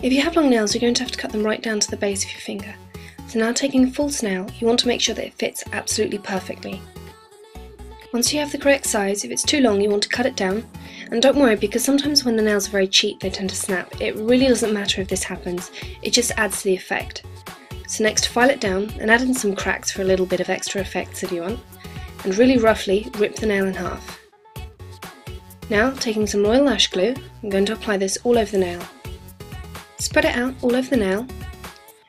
If you have long nails, you're going to have to cut them right down to the base of your finger. So now taking a false nail, you want to make sure that it fits absolutely perfectly. Once you have the correct size, if it's too long you want to cut it down, and don't worry because sometimes when the nails are very cheap they tend to snap. It really doesn't matter if this happens, it just adds to the effect. So next file it down and add in some cracks for a little bit of extra effects if you want, and really roughly rip the nail in half. Now taking some royal lash glue, I'm going to apply this all over the nail. Spread it out all over the nail.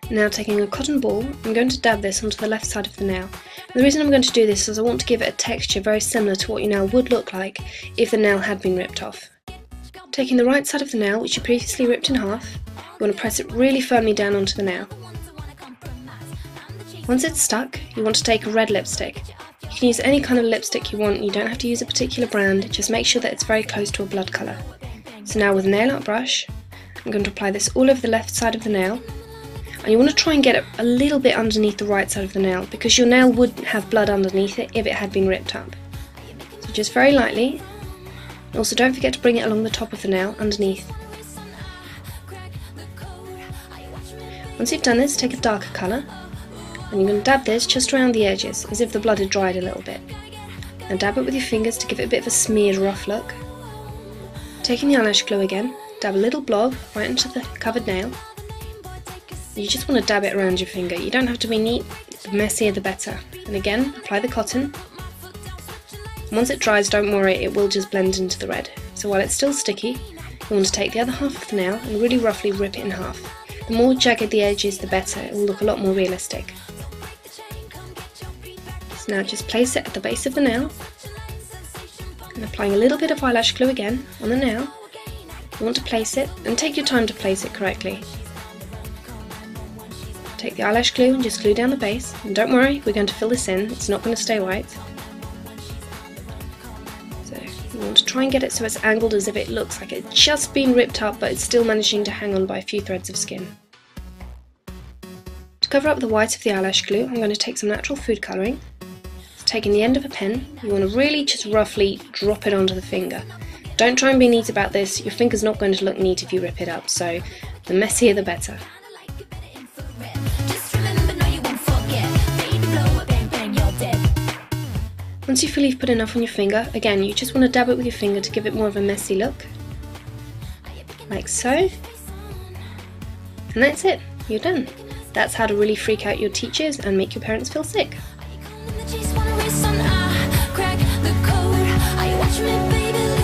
Now taking a cotton ball, I'm going to dab this onto the left side of the nail. And the reason I'm going to do this is I want to give it a texture very similar to what your nail would look like if the nail had been ripped off. Taking the right side of the nail, which you previously ripped in half, you want to press it really firmly down onto the nail. Once it's stuck, you want to take a red lipstick. You can use any kind of lipstick you want, you don't have to use a particular brand, just make sure that it's very close to a blood colour. So now with a nail art brush, I'm going to apply this all over the left side of the nail, and you want to try and get it a little bit underneath the right side of the nail because your nail would have blood underneath it if it had been ripped up. So just very lightly, and also don't forget to bring it along the top of the nail underneath. Once you've done this, take a darker colour and you're going to dab this just around the edges as if the blood had dried a little bit. And dab it with your fingers to give it a bit of a smeared rough look. Taking the eyelash glue again, dab a little blob right into the covered nail. You just want to dab it around your finger, you don't have to be neat, the messier the better. And again, apply the cotton. And once it dries, don't worry, it will just blend into the red. So while it's still sticky, you want to take the other half of the nail and really roughly rip it in half. The more jagged the edge is, the better, it will look a lot more realistic. So now just place it at the base of the nail, and applying a little bit of eyelash glue again on the nail. You want to place it, and take your time to place it correctly. Take the eyelash glue and just glue down the base, and don't worry, we're going to fill this in, it's not going to stay white. So you want to try and get it so it's angled as if it looks like it's just been ripped up but it's still managing to hang on by a few threads of skin. To cover up the white of the eyelash glue, I'm going to take some natural food colouring. So taking the end of a pen, you want to really just roughly drop it onto the finger. Don't try and be neat about this, your finger's not going to look neat if you rip it up, so the messier the better. Once you feel you've put enough on your finger, again you just want to dab it with your finger to give it more of a messy look. Like so. And that's it, you're done. That's how to really freak out your teachers and make your parents feel sick. Crack the code. Are you watching me, baby?